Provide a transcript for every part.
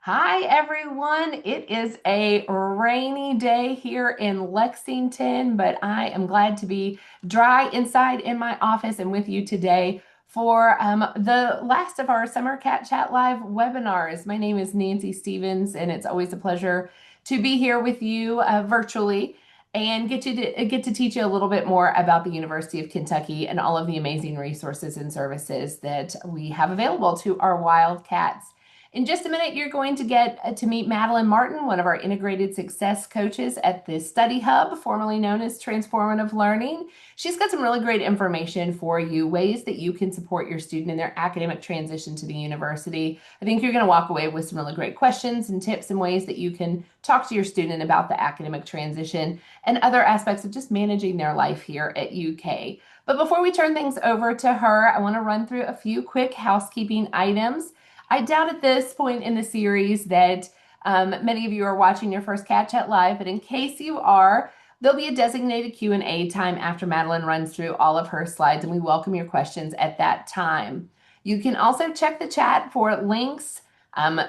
Hi, everyone. It is a rainy day here in Lexington, but I am glad to be dry inside in my office and with you today for the last of our Summer Cat Chat Live webinars. My name is Nancy Stevens, and it's always a pleasure to be here with you virtually and get to teach you a little bit more about the University of Kentucky and all of the amazing resources and services that we have available to our Wildcats. In just a minute, you're going to get to meet Madeline Martin, one of our integrated success coaches at the Study Hub, formerly known as Transformative Learning. She's got some really great information for you, ways that you can support your student in their academic transition to the university. I think you're going to walk away with some really great questions and tips and ways that you can talk to your student about the academic transition and other aspects of just managing their life here at UK. But before we turn things over to her, I want to run through a few quick housekeeping items. I doubt at this point in the series that many of you are watching your first Cat Chat Live, but in case you are, there'll be a designated Q&A time after Madeline runs through all of her slides, and we welcome your questions at that time. You can also check the chat for links,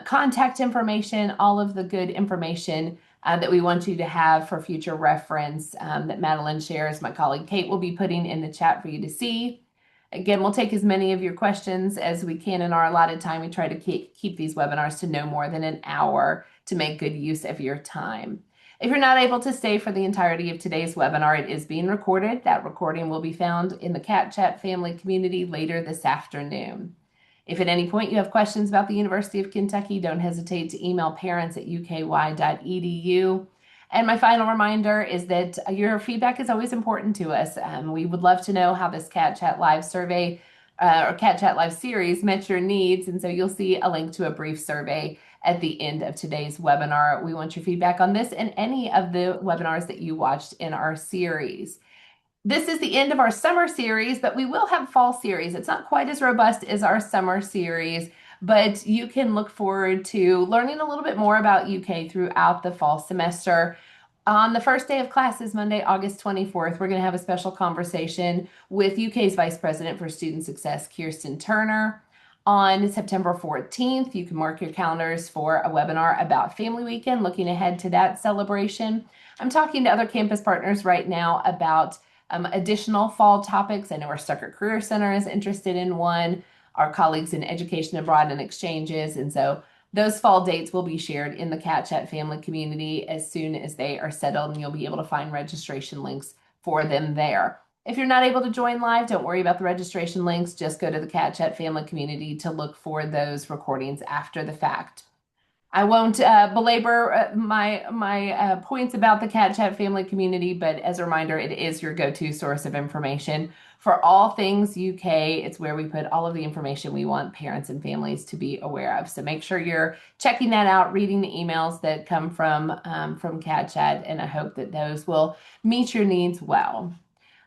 contact information, all of the good information that we want you to have for future reference that Madeline shares. My colleague Kate will be putting in the chat for you to see. Again, we'll take as many of your questions as we can in our allotted time. We try to keep these webinars to no more than an hour to make good use of your time. If you're not able to stay for the entirety of today's webinar, it is being recorded. That recording will be found in the Cat Chat family community later this afternoon. If at any point you have questions about the University of Kentucky, don't hesitate to email parents@uky.edu. And my final reminder is that your feedback is always important to us. We would love to know how this Cat Chat Live survey or Cat Chat Live series met your needs. And so you'll see a link to a brief survey at the end of today's webinar. We want your feedback on this and any of the webinars that you watched in our series. This is the end of our summer series, but we will have fall series. It's not quite as robust as our summer series, but you can look forward to learning a little bit more about UK throughout the fall semester. On the first day of classes, Monday, August 24th, we're going to have a special conversation with UK's Vice President for Student Success, Kirsten Turner. On September 14th, you can mark your calendars for a webinar about Family Weekend, looking ahead to that celebration. I'm talking to other campus partners right now about additional fall topics. I know our Stuckert Career Center is interested in one, our colleagues in Education Abroad and Exchanges. And so those fall dates will be shared in the Cat Chat family community as soon as they are settled, and you'll be able to find registration links for them there. If you're not able to join live, don't worry about the registration links. Just go to the Cat Chat family community to look for those recordings after the fact. I won't belabor my points about the Cat Chat family community, but as a reminder, it is your go-to source of information for all things UK. It's where we put all of the information we want parents and families to be aware of. So make sure you're checking that out, reading the emails that come from Cat Chat, and I hope that those will meet your needs well.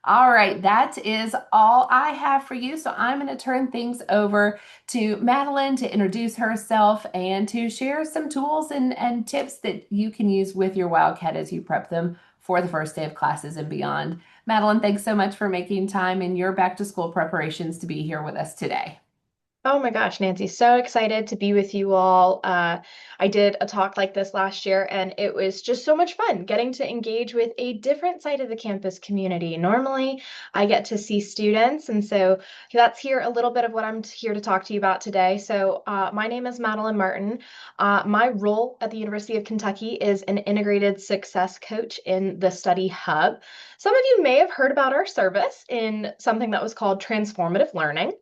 All right, that is all I have for you. So I'm going to turn things over to Madeline to introduce herself and to share some tools and tips that you can use with your Wildcat as you prep them for the first day of classes and beyond. Madeline, thanks so much for making time in your back to school preparations to be here with us today. Oh my gosh, Nancy, so excited to be with you all. I did a talk like this last year, and it was just so much fun getting to engage with a different side of the campus community. Normally, I get to see students, and so that's here a little bit of what I'm here to talk to you about today. So, my name is Madeline Martin. My role at the University of Kentucky is an integrated success coach in the Study Hub. Some of you may have heard about our service in something that was called Transformative Learning.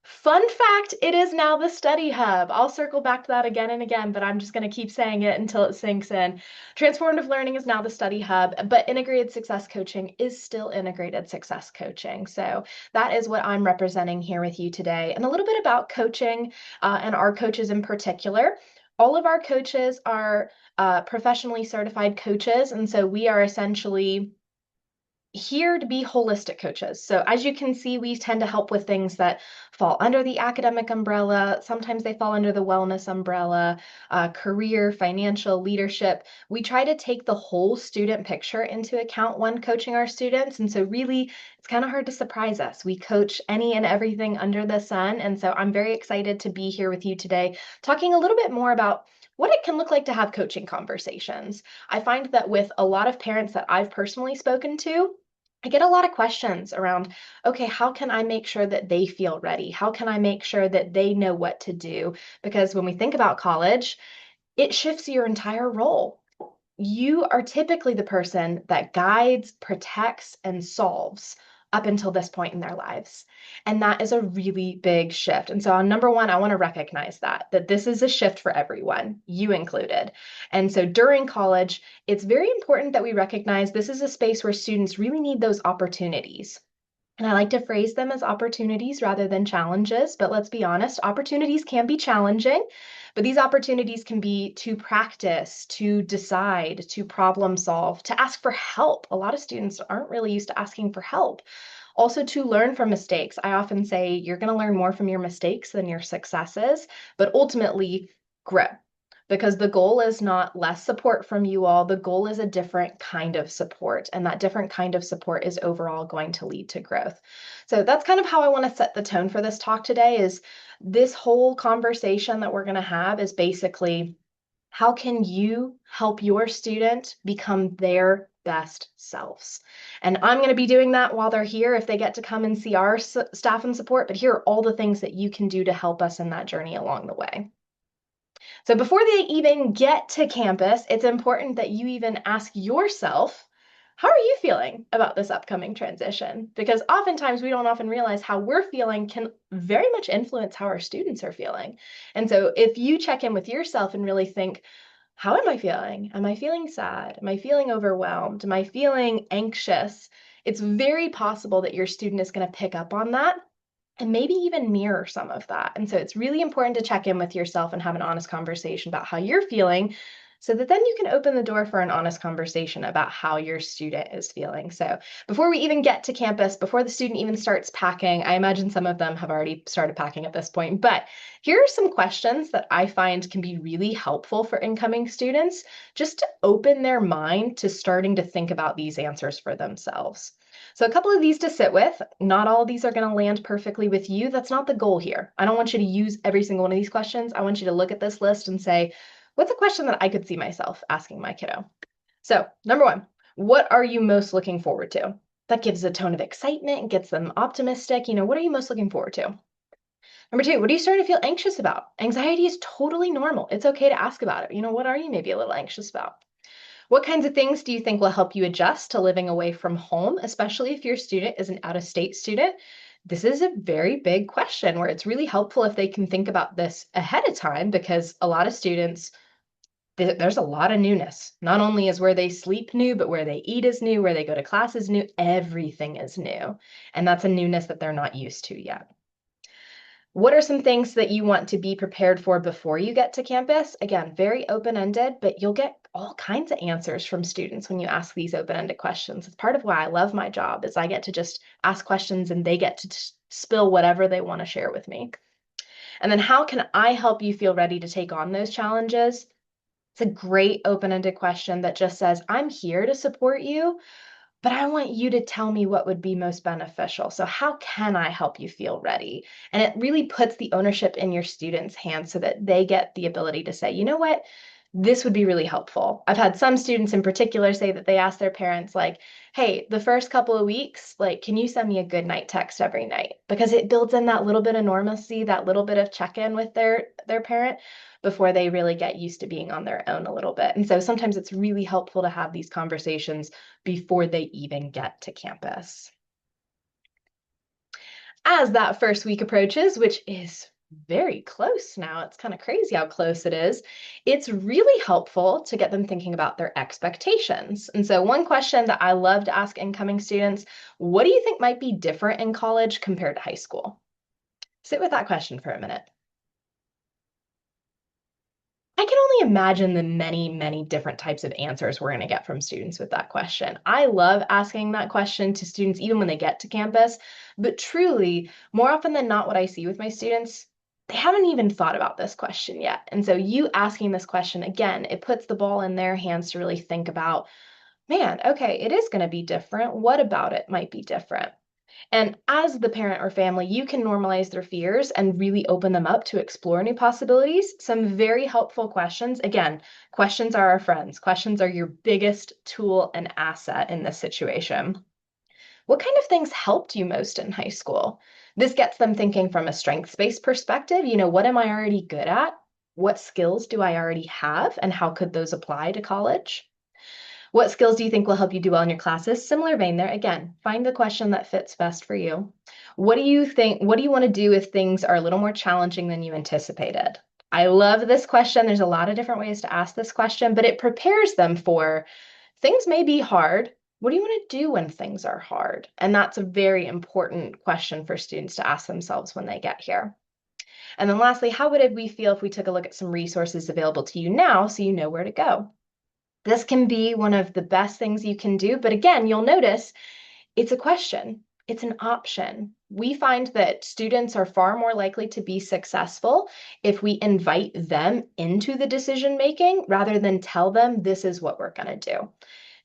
Fun fact, it is now the Study Hub. I'll circle back to that again and again, but I'm just going to keep saying it until it sinks in. Transformative Learning is now the Study Hub, but Integrated Success Coaching is still Integrated Success Coaching. So that is what I'm representing here with you today. And a little bit about coaching and our coaches in particular. All of our coaches are professionally certified coaches, and so we are essentially here to be holistic coaches. So, as you can see, we tend to help with things that fall under the academic umbrella. Sometimes they fall under the wellness umbrella, career, financial, leadership. We try to take the whole student picture into account when coaching our students. And so, really, it's kind of hard to surprise us. We coach any and everything under the sun. And so, I'm very excited to be here with you today, talking a little bit more about what it can look like to have coaching conversations. I find that with a lot of parents that I've personally spoken to, I get a lot of questions around, okay, how can I make sure that they feel ready? How can I make sure that they know what to do? Because when we think about college, it shifts your entire role. You are typically the person that guides, protects, and solves up until this point in their lives. And that is a really big shift. And so, on number one, I want to recognize that this is a shift for everyone, you included. And so, during college, it's very important that we recognize this is a space where students really need those opportunities. And I like to phrase them as opportunities rather than challenges. But let's be honest, opportunities can be challenging, but these opportunities can be to practice, to decide, to problem solve, to ask for help. A lot of students aren't really used to asking for help. Also, to learn from mistakes. I often say you're going to learn more from your mistakes than your successes, but ultimately grow. Because the goal is not less support from you all. The goal is a different kind of support. And that different kind of support is overall going to lead to growth. So that's kind of how I want to set the tone for this talk today is this whole conversation that we're going to have is basically how can you help your student become their best selves? And I'm going to be doing that while they're here if they get to come and see our staff and support. But here are all the things that you can do to help us in that journey along the way. So before they even get to campus, it's important that you even ask yourself, how are you feeling about this upcoming transition? Because oftentimes we don't often realize how we're feeling can very much influence how our students are feeling. And so if you check in with yourself and really think, how am I feeling? Am I feeling sad? Am I feeling overwhelmed? Am I feeling anxious? It's very possible that your student is going to pick up on that and maybe even mirror some of that. And so it's really important to check in with yourself and have an honest conversation about how you're feeling so that then you can open the door for an honest conversation about how your student is feeling. So before we even get to campus, before the student even starts packing, I imagine some of them have already started packing at this point, but here are some questions that I find can be really helpful for incoming students just to open their mind to starting to think about these answers for themselves. So a couple of these to sit with. Not all of these are going to land perfectly with you. That's not the goal here. I don't want you to use every single one of these questions. I want you to look at this list and say, what's a question that I could see myself asking my kiddo? So number one, what are you most looking forward to? That gives a tone of excitement and gets them optimistic. What are you most looking forward to? Number two, what are you starting to feel anxious about? Anxiety is totally normal. It's okay to ask about it. What are you maybe a little anxious about? What kinds of things do you think will help you adjust to living away from home, especially if your student is an out-of-state student? This is a very big question where it's really helpful if they can think about this ahead of time because a lot of students, there's a lot of newness. Not only is where they sleep new, but where they eat is new, where they go to class is new. Everything is new. And that's a newness that they're not used to yet. What are some things that you want to be prepared for before you get to campus? Again, very open-ended, but you'll get all kinds of answers from students when you ask these open-ended questions. It's part of why I love my job is I get to just ask questions and they get to spill whatever they want to share with me. And then how can I help you feel ready to take on those challenges? It's a great open-ended question that just says, I'm here to support you, but I want you to tell me what would be most beneficial. So how can I help you feel ready? And it really puts the ownership in your students' hands so that they get the ability to say, you know what? This would be really helpful. I've had some students in particular say that they ask their parents like, hey, the first couple of weeks, like, can you send me a good night text every night? Because it builds in that little bit of normalcy, that little bit of check-in with their parent before they really get used to being on their own a little bit. And so sometimes it's really helpful to have these conversations before they even get to campus. As that first week approaches, which is very close now, it's kind of crazy how close it is, it's really helpful to get them thinking about their expectations. And so one question that I love to ask incoming students, what do you think might be different in college compared to high school? Sit with that question for a minute. I can only imagine the many, many different types of answers we're going to get from students with that question. I love asking that question to students even when they get to campus, but truly, more often than not, what I see with my students, they haven't even thought about this question yet. And so you asking this question, again, it puts the ball in their hands to really think about, man, okay, it is going to be different. What about it might be different? And as the parent or family, you can normalize their fears and really open them up to explore new possibilities. Some very helpful questions. Again, questions are our friends. Questions are your biggest tool and asset in this situation. What kind of things helped you most in high school? This gets them thinking from a strengths-based perspective. What am I already good at? What skills do I already have? And how could those apply to college? What skills do you think will help you do well in your classes? Similar vein there. Again, find the question that fits best for you. What do you think? What do you want to do if things are a little more challenging than you anticipated? I love this question. There's a lot of different ways to ask this question, but it prepares them for things may be hard. What do you want to do when things are hard? And that's a very important question for students to ask themselves when they get here. And then lastly, how would we feel if we took a look at some resources available to you now so you know where to go? This can be one of the best things you can do. But again, you'll notice it's a question, it's an option. We find that students are far more likely to be successful if we invite them into the decision making rather than tell them this is what we're going to do.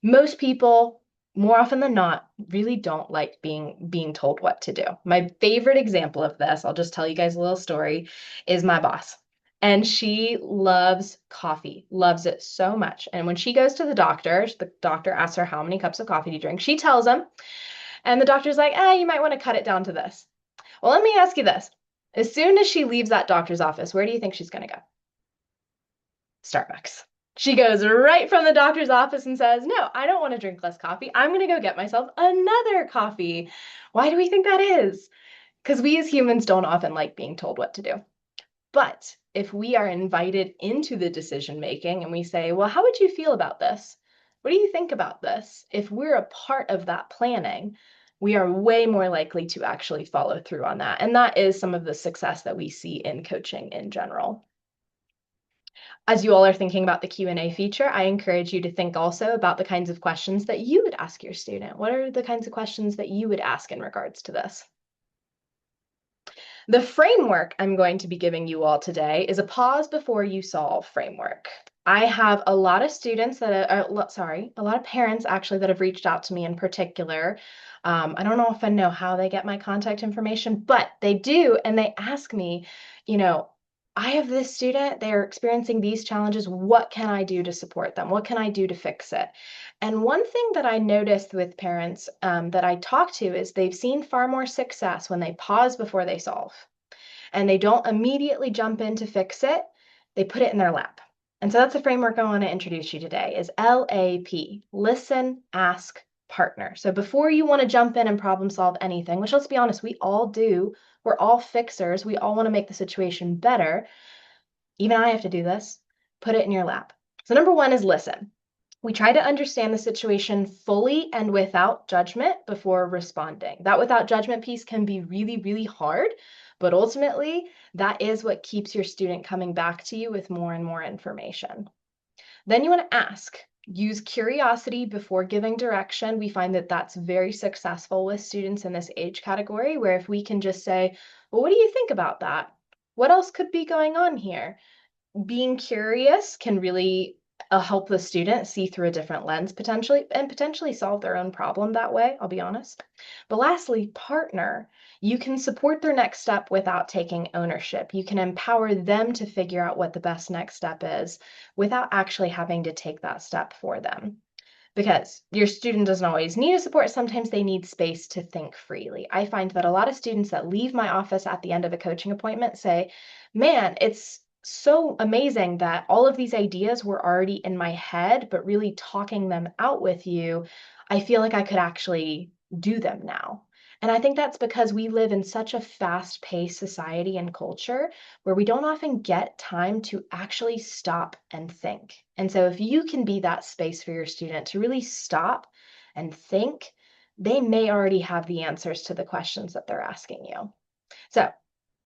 Most people, more often than not, really don't like being told what to do. My favorite example of this, I'll just tell you guys a little story, is my boss. And she loves coffee, loves it so much. And when she goes to the doctor asks her how many cups of coffee do you drink? She tells him, and the doctor's like, you might want to cut it down to this. Well, let me ask you this. As soon as she leaves that doctor's office, where do you think she's going to go? Starbucks. She goes right from the doctor's office and says, no, I don't want to drink less coffee. I'm going to go get myself another coffee. Why do we think that is? Because we as humans don't often like being told what to do. But if we are invited into the decision making and we say, well, how would you feel about this? What do you think about this? If we're a part of that planning, we are way more likely to actually follow through on that. And that is some of the success that we see in coaching in general. As you all are thinking about the Q&A feature, I encourage you to think also about the kinds of questions that you would ask your student. What are the kinds of questions that you would ask in regards to this? The framework I'm going to be giving you all today is a pause before you solve framework. I have a lot of students that are, a lot of parents actually that have reached out to me in particular. I don't often know how they get my contact information, but they do, and they ask me, I have this student, they're experiencing these challenges. What can I do to support them? What can I do to fix it? And one thing that I noticed with parents that I talk to is they've seen far more success when they pause before they solve and they don't immediately jump in to fix it. They put it in their lap. And so that's the framework I want to introduce you today is LAP, listen, ask, partner. So before you want to jump in and problem solve anything, which let's be honest, we all do, we're all fixers, we all want to make the situation better. Even I have to do this. Put it in your lap. So number one is listen. We try to understand the situation fully and without judgment before responding. That without judgment piece can be really, really hard, but ultimately, that is what keeps your student coming back to you with more and more information. Then you want to ask. Use curiosity before giving direction. We find that that's very successful with students in this age category, where if we can just say, well, what do you think about that? What else could be going on here? Being curious can really help the student see through a different lens potentially and potentially solve their own problem that way, I'll be honest. But lastly, partner. You can support their next step without taking ownership. You can empower them to figure out what the best next step is without actually having to take that step for them. Because your student doesn't always need a support, sometimes they need space to think freely. I find that a lot of students that leave my office at the end of a coaching appointment say, man, it's so amazing that all of these ideas were already in my head, but really talking them out with you, I feel like I could actually do them now. And I think that's because we live in such a fast-paced society and culture where we don't often get time to actually stop and think. And so if you can be that space for your student to really stop and think, they may already have the answers to the questions that they're asking you. So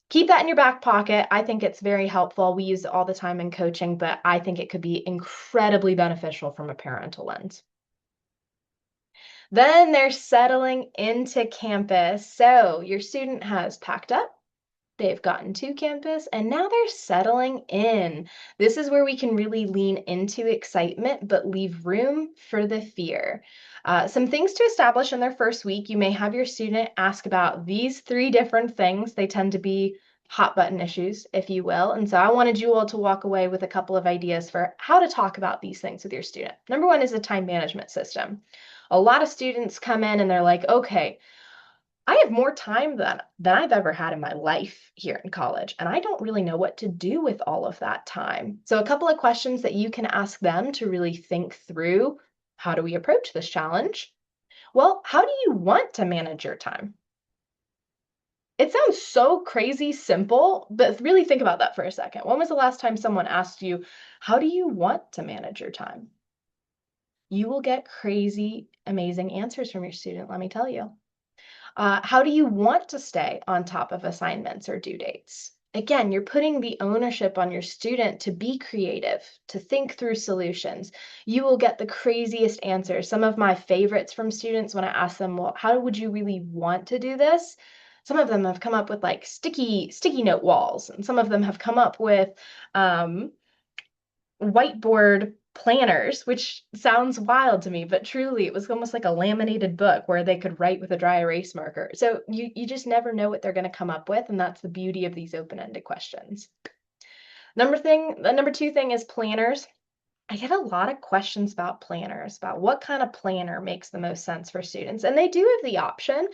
Keep that in your back pocket. I think it's very helpful. We use it all the time in coaching, but I think it could be incredibly beneficial from a parental lens. Then they're settling into campus. So your student has packed up, they've gotten to campus, and now they're settling in. This is where we can really lean into excitement, but leave room for the fear. Some things to establish in their first week. You may have your student ask about these three different things. They tend to be hot button issues, if you will. And so I wanted you all to walk away with a couple of ideas for how to talk about these things with your student. Number one is a time management system. A lot of students come in and they're like, okay, I have more time than I've ever had in my life here in college, and I don't really know what to do with all of that time. So a couple of questions that you can ask them to really think through, how do we approach this challenge? Well, how do you want to manage your time? It sounds so crazy simple, but really think about that for a second. When was the last time someone asked you, how do you want to manage your time? You will get crazy, amazing answers from your student, let me tell you. How do you want to stay on top of assignments or due dates? Again, you're putting the ownership on your student to be creative, to think through solutions. You will get the craziest answers. Some of my favorites from students when I ask them, well, how would you really want to do this? Some of them have come up with like sticky note walls, and some of them have come up with whiteboard planners, which sounds wild to me, but truly it was almost like a laminated book where they could write with a dry erase marker. So you just never know what they're going to come up with, and that's the beauty of these open-ended questions. The number two thing is planners. I get a lot of questions about planners, about what kind of planner makes the most sense for students. And they do have the option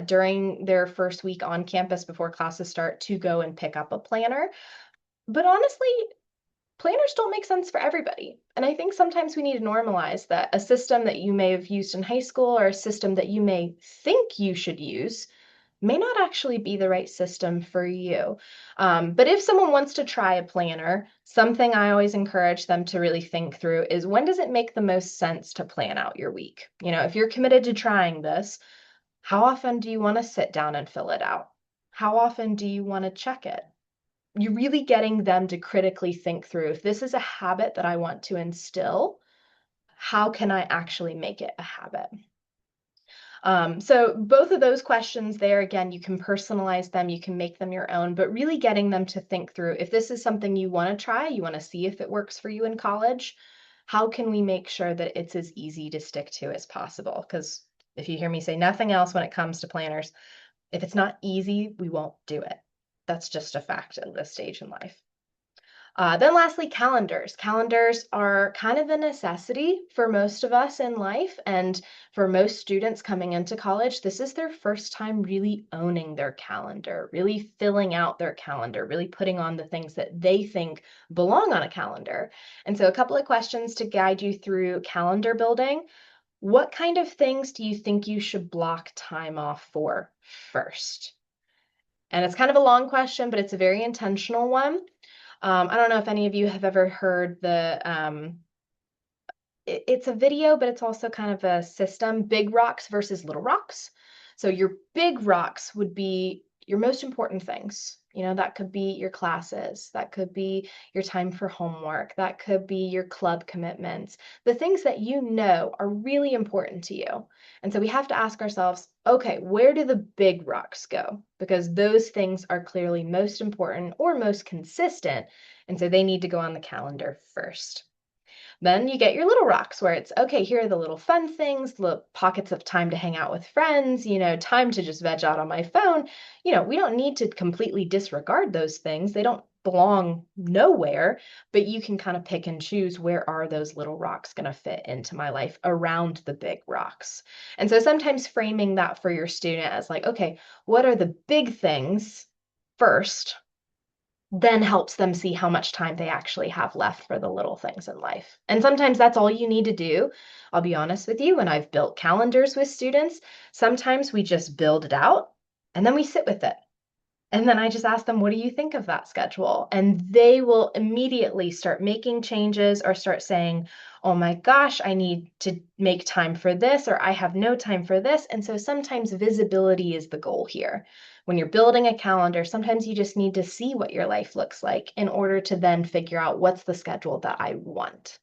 during their first week on campus before classes start to go and pick up a planner. But honestly, planners don't make sense for everybody. And I think sometimes we need to normalize that a system that you may have used in high school or a system that you may think you should use may not actually be the right system for you. But if someone wants to try a planner, something I always encourage them to really think through is, when does it make the most sense to plan out your week? You know, if you're committed to trying this, how often do you want to sit down and fill it out? How often do you want to check it? You're really getting them to critically think through, if this is a habit that I want to instill, how can I actually make it a habit? So both of those questions there, again, you can personalize them, you can make them your own, but really getting them to think through, if this is something you want to try, you want to see if it works for you in college, how can we make sure that it's as easy to stick to as possible? Because if you hear me say nothing else when it comes to planners, if it's not easy, we won't do it. That's just a fact at this stage in life. Then lastly, calendars. Calendars are kind of a necessity for most of us in life, and for most students coming into college, this is their first time really owning their calendar, really filling out their calendar, really putting on the things that they think belong on a calendar. And so a couple of questions to guide you through calendar building. What kind of things do you think you should block time off for first? And it's kind of a long question, but it's a very intentional one. I don't know if any of you have ever heard it's a video, but it's also kind of a system, big rocks versus little rocks. So your big rocks would be your most important things. You know, that could be your classes, that could be your time for homework, that could be your club commitments, the things that you know are really important to you. And so we have to ask ourselves, okay, where do the big rocks go? Because those things are clearly most important or most consistent. And so they need to go on the calendar first. Then you get your little rocks where it's, okay, here are the little fun things, little pockets of time to hang out with friends, you know, time to just veg out on my phone. You know, we don't need to completely disregard those things. They don't belong nowhere, but you can kind of pick and choose, where are those little rocks going to fit into my life around the big rocks. And so sometimes framing that for your student as like, okay, what are the big things first, then helps them see how much time they actually have left for the little things in life. And sometimes that's all you need to do. I'll be honest with you, when I've built calendars with students, sometimes we just build it out and then we sit with it. And then I just ask them, what do you think of that schedule? And they will immediately start making changes or start saying, oh my gosh, I need to make time for this, or I have no time for this. And so sometimes visibility is the goal here. When you're building a calendar, sometimes you just need to see what your life looks like in order to then figure out what's the schedule that I want.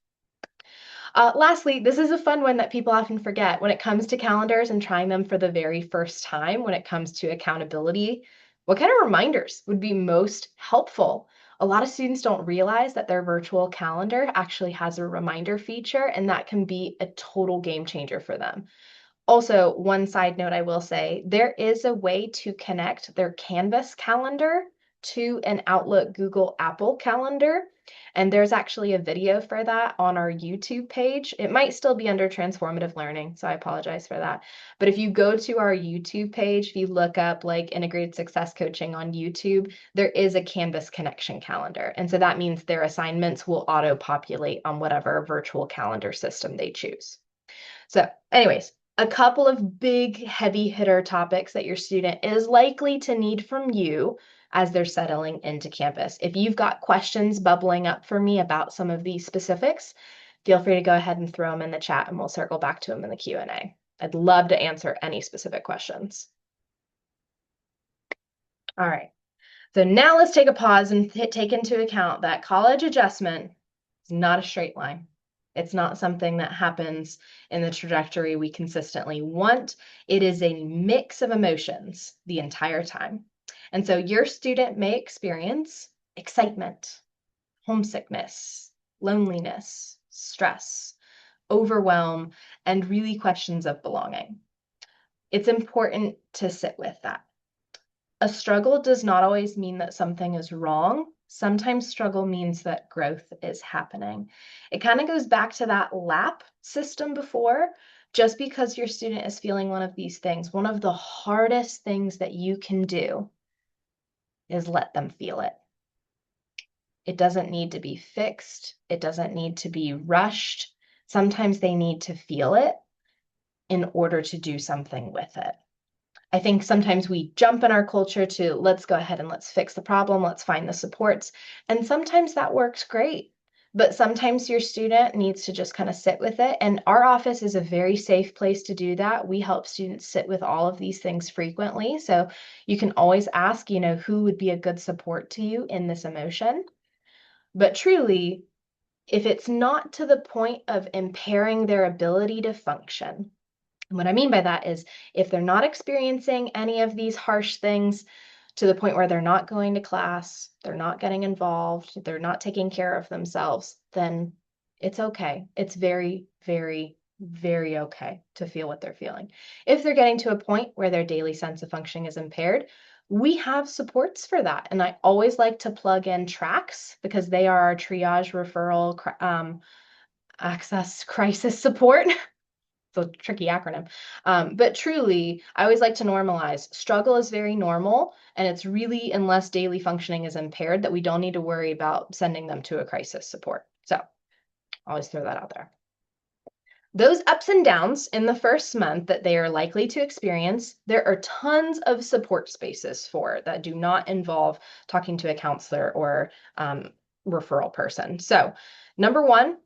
Lastly, this is a fun one that people often forget when it comes to calendars and trying them for the very first time when it comes to accountability. What kind of reminders would be most helpful? A lot of students don't realize that their virtual calendar actually has a reminder feature, and that can be a total game changer for them. Also, one side note I will say, there is a way to connect their Canvas calendar to an Outlook Google Apple calendar. And there's actually a video for that on our YouTube page. It might still be under transformative learning, so I apologize for that. But if you go to our YouTube page, if you look up like integrated success coaching on YouTube, there is a Canvas connection calendar. And so that means their assignments will auto populate on whatever virtual calendar system they choose. So, anyways, a couple of big heavy hitter topics that your student is likely to need from you as they're settling into campus. If you've got questions bubbling up for me about some of these specifics, feel free to go ahead and throw them in the chat and we'll circle back to them in the Q&A. I'd love to answer any specific questions. All right, so now let's take a pause and take into account that college adjustment is not a straight line. It's not something that happens in the trajectory we consistently want. It is a mix of emotions the entire time. And so your student may experience excitement, homesickness, loneliness, stress, overwhelm, and really questions of belonging. It's important to sit with that. A struggle does not always mean that something is wrong. Sometimes struggle means that growth is happening. It kind of goes back to that LAP system before. Just because your student is feeling one of these things, one of the hardest things that you can do is let them feel it. It doesn't need to be fixed. It doesn't need to be rushed. Sometimes they need to feel it in order to do something with it. I think sometimes we jump in our culture to let's go ahead and let's fix the problem, let's find the supports. And sometimes that works great. But sometimes your student needs to just kind of sit with it. And our office is a very safe place to do that. We help students sit with all of these things frequently. So you can always ask, who would be a good support to you in this emotion. But truly, if it's not to the point of impairing their ability to function, and what I mean by that is if they're not experiencing any of these harsh things to the point where they're not going to class, they're not getting involved, they're not taking care of themselves, then it's okay. It's very, very, very okay to feel what they're feeling. If they're getting to a point where their daily sense of functioning is impaired, we have supports for that. And I always like to plug in tracks because they are our triage referral access crisis support. It's a tricky acronym. But truly, I always like to normalize. Struggle is very normal, and it's really unless daily functioning is impaired that we don't need to worry about sending them to a crisis support. So always throw that out there. Those ups and downs in the first month that they are likely to experience, there are tons of support spaces for that do not involve talking to a counselor or referral person. So, number one,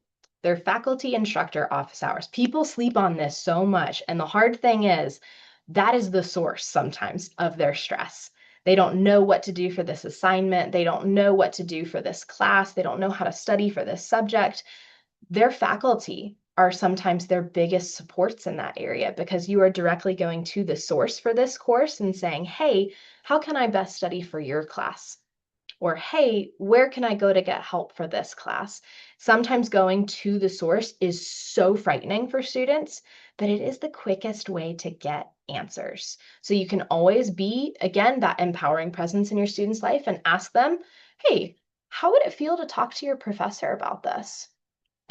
their faculty instructor office hours. People sleep on this so much. And the hard thing is, that is the source sometimes of their stress. They don't know what to do for this assignment. They don't know what to do for this class. They don't know how to study for this subject. Their faculty are sometimes their biggest supports in that area because you are directly going to the source for this course and saying, hey, how can I best study for your class? Or, hey, where can I go to get help for this class? Sometimes going to the source is so frightening for students, but it is the quickest way to get answers. So you can always be, again, that empowering presence in your student's life and ask them, hey, how would it feel to talk to your professor about this?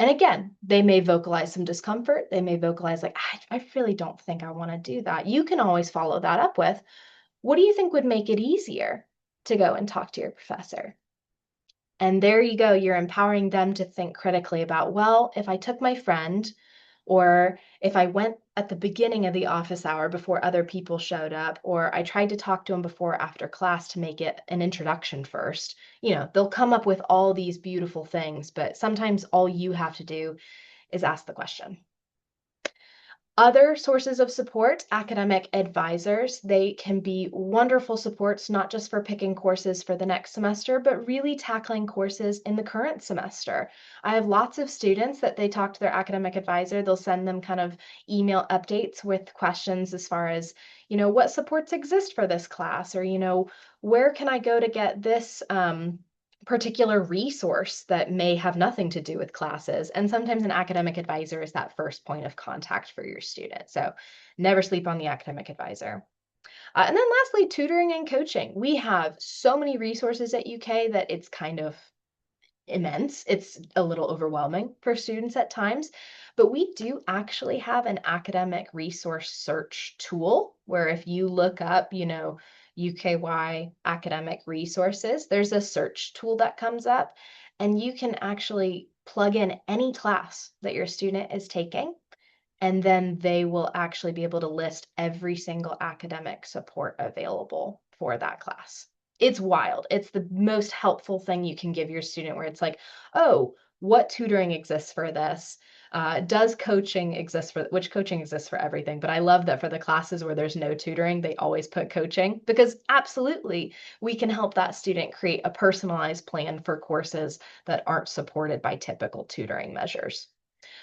And again, they may vocalize some discomfort. They may vocalize like, I really don't think I want to do that. You can always follow that up with, what do you think would make it easier to go and talk to your professor? And there you go. You're empowering them to think critically about, well, if I took my friend Or if I went at the beginning of the office hour before other people showed up, or I tried to talk to them before or after class to make it an introduction first, they'll come up with all these beautiful things, but sometimes all you have to do is ask the question. Other sources of support, academic advisors, they can be wonderful supports, not just for picking courses for the next semester, but really tackling courses in the current semester. I have lots of students that they talk to their academic advisor. They'll send them kind of email updates with questions as far as, what supports exist for this class, or, where can I go to get this particular resource that may have nothing to do with classes. And sometimes an academic advisor is that first point of contact for your student. So never sleep on the academic advisor. And then lastly, tutoring and coaching. We have so many resources at UK that it's kind of immense. It's a little overwhelming for students at times, but we do actually have an academic resource search tool where if you look up, UKY academic resources, there's a search tool that comes up and you can actually plug in any class that your student is taking, and then they will actually be able to list every single academic support available for that class. It's wild. It's the most helpful thing you can give your student, where it's like, oh, what tutoring exists for this? Does coaching exist for, which coaching exists for everything? But I love that for the classes where there's no tutoring, they always put coaching, because absolutely we can help that student create a personalized plan for courses that aren't supported by typical tutoring measures.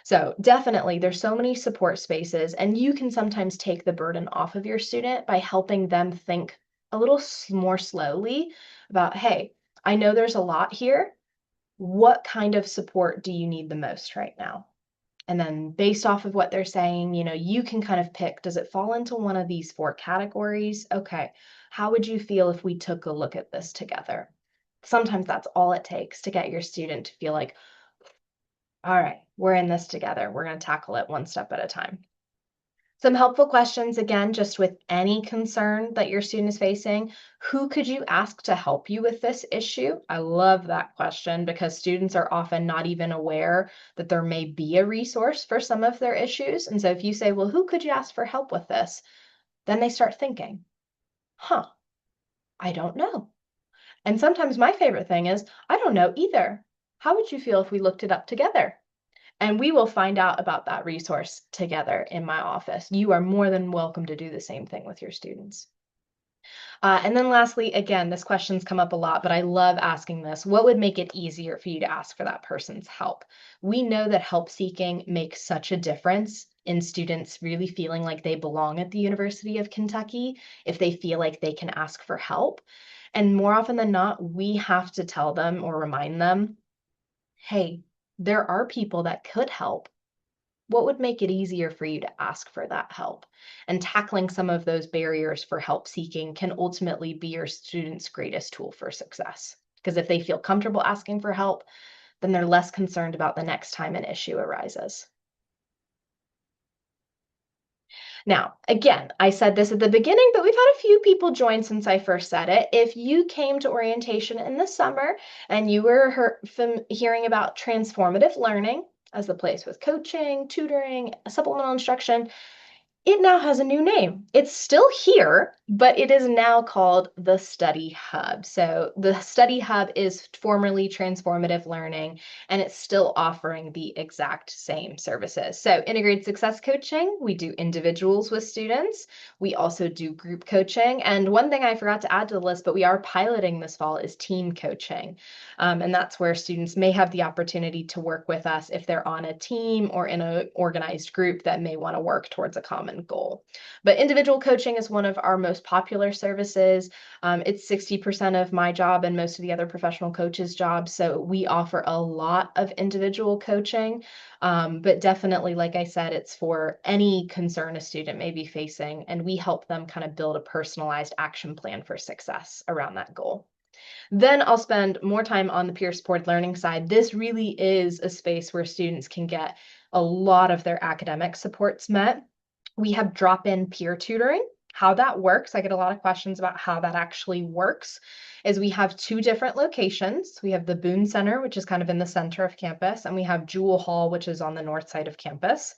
So definitely, there's so many support spaces, and you can sometimes take the burden off of your student by helping them think a little more slowly about, hey, I know there's a lot here. What kind of support do you need the most right now? And then based off of what they're saying, you can kind of pick, does it fall into one of these 4 categories? Okay, how would you feel if we took a look at this together? Sometimes that's all it takes to get your student to feel like, all right, we're in this together. We're going to tackle it one step at a time. Some helpful questions, again, just with any concern that your student is facing. Who could you ask to help you with this issue? I love that question because students are often not even aware that there may be a resource for some of their issues. And so if you say, well, who could you ask for help with this? Then they start thinking, huh, I don't know. And sometimes my favorite thing is, I don't know either. How would you feel if we looked it up together? And we will find out about that resource together in my office. You are more than welcome to do the same thing with your students. And then lastly, again, this question's come up a lot, but I love asking this. What would make it easier for you to ask for that person's help? We know that help seeking makes such a difference in students really feeling like they belong at the University of Kentucky if they feel like they can ask for help. And more often than not, we have to tell them or remind them, hey, there are people that could help. What would make it easier for you to ask for that help? And tackling some of those barriers for help seeking can ultimately be your students' greatest tool for success. Because if they feel comfortable asking for help, then they're less concerned about the next time an issue arises. Now, again, I said this at the beginning, but we've had a few people join since I first said it. If you came to orientation in the summer and you were hearing about transformative learning as the place with coaching, tutoring, supplemental instruction, it now has a new name. It's still here, but it is now called the Study Hub. So the Study Hub is formerly Transformative Learning, and it's still offering the exact same services. So integrated success coaching, we do individuals with students. We also do group coaching. And one thing I forgot to add to the list, but we are piloting this fall, is team coaching. And that's where students may have the opportunity to work with us if they're on a team or in an organized group that may want to work towards a common goal. But individual coaching is one of our most popular services. It's 60% of my job and most of the other professional coaches' jobs. So we offer a lot of individual coaching. But definitely, like I said, it's for any concern a student may be facing, and we help them kind of build a personalized action plan for success around that goal. Then I'll spend more time on the peer-supported learning side. This really is a space where students can get a lot of their academic supports met. We have drop-in peer tutoring. How that works, I get a lot of questions about how that actually works, is we have 2 different locations. We have the Boone Center, which is kind of in the center of campus, and we have Jewel Hall, which is on the north side of campus.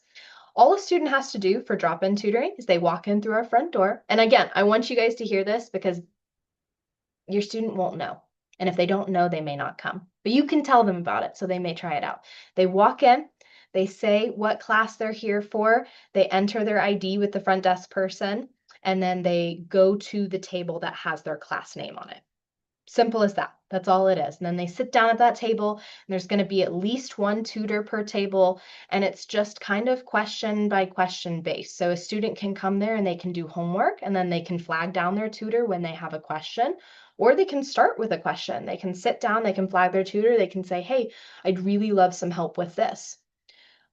All a student has to do for drop-in tutoring is they walk in through our front door. And again, I want you guys to hear this because your student won't know. And if they don't know, they may not come. But you can tell them about it, so they may try it out. They walk in, they say what class they're here for, they enter their ID with the front desk person, and then they go to the table that has their class name on it. Simple as that. That's all it is. And then they sit down at that table, and there's going to be at least one tutor per table, and it's just kind of question by question based. So a student can come there and they can do homework, and then they can flag down their tutor when they have a question, or they can start with a question. They can sit down, they can flag their tutor, they can say, hey, I'd really love some help with this.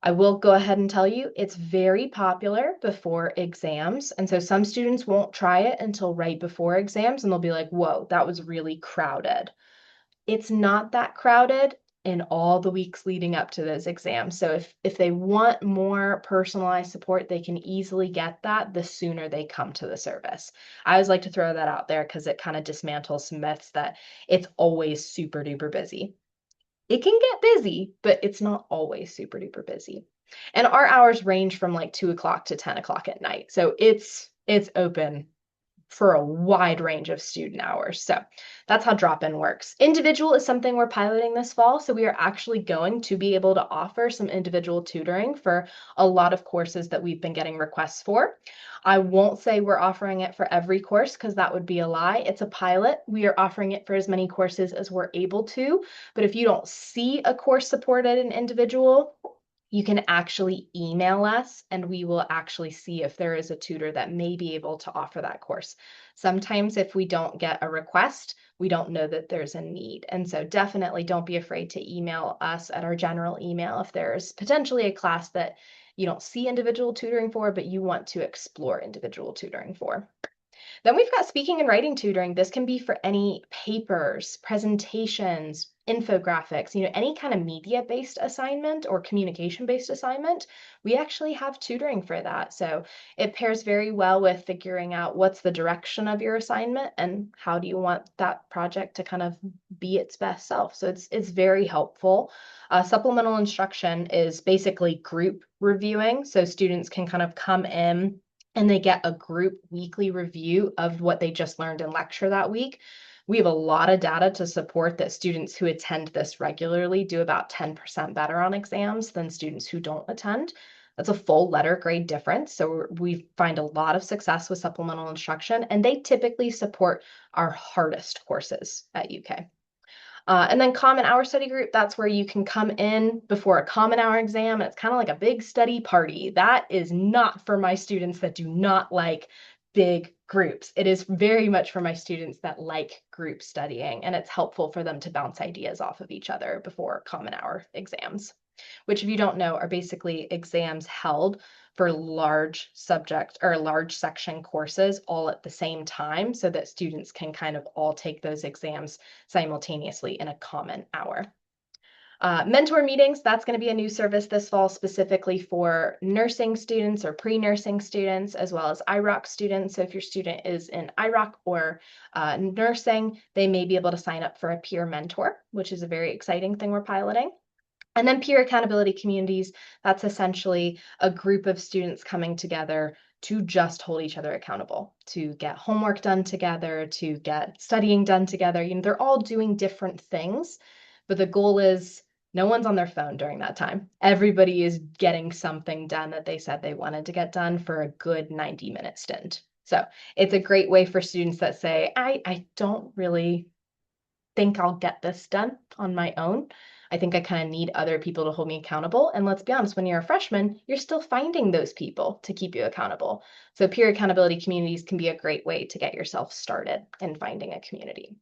I will go ahead and tell you it's very popular before exams. And so some students won't try it until right before exams and they'll be like, whoa, that was really crowded. It's not that crowded in all the weeks leading up to those exams. So if they want more personalized support, they can easily get that the sooner they come to the service. I always like to throw that out there because it kind of dismantles some myths that it's always super duper busy. It can get busy, but it's not always super duper busy. And our hours range from like 2 o'clock to 10 o'clock at night. So it's open for a wide range of student hours. So that's how drop-in works. Individual is something we're piloting this fall. So we are actually going to be able to offer some individual tutoring for a lot of courses that we've been getting requests for. I won't say we're offering it for every course because that would be a lie. It's a pilot. We are offering it for as many courses as we're able to. But if you don't see a course supported in individual, you can actually email us and we will actually see if there is a tutor that may be able to offer that course. Sometimes if we don't get a request, we don't know that there's a need. And so definitely don't be afraid to email us at our general email if there's potentially a class that you don't see individual tutoring for, but you want to explore individual tutoring for. Then we've got speaking and writing tutoring. This can be for any papers, presentations, infographics, any kind of media-based assignment or communication-based assignment. We actually have tutoring for that. So it pairs very well with figuring out what's the direction of your assignment and how do you want that project to kind of be its best self. So it's very helpful. Supplemental instruction is basically group reviewing. So students can kind of come in and they get a group weekly review of what they just learned in lecture that week. We have a lot of data to support that students who attend this regularly do about 10% better on exams than students who don't attend. That's a full letter grade difference. So we find a lot of success with supplemental instruction, and they typically support our hardest courses at UK. And then common hour study group, that's where you can come in before a common hour exam. And it's kind of like a big study party. That is not for my students that do not like big groups. It is very much for my students that like group studying, and it's helpful for them to bounce ideas off of each other before common hour exams, which if you don't know are basically exams held for large subject or large section courses all at the same time so that students can kind of all take those exams simultaneously in a common hour. Mentor meetings, that's going to be a new service this fall specifically for nursing students or pre-nursing students, as well as IROC students. So if your student is in IROC or nursing, they may be able to sign up for a peer mentor, which is a very exciting thing we're piloting. And then peer accountability communities, that's essentially a group of students coming together to just hold each other accountable, to get homework done together, to get studying done together. They're all doing different things, but the goal is no one's on their phone during that time. Everybody is getting something done that they said they wanted to get done for a good 90-minute stint. So it's a great way for students that say, I don't really think I'll get this done on my own. I think I kind of need other people to hold me accountable. And let's be honest, when you're a freshman, you're still finding those people to keep you accountable. So peer accountability communities can be a great way to get yourself started in finding a community.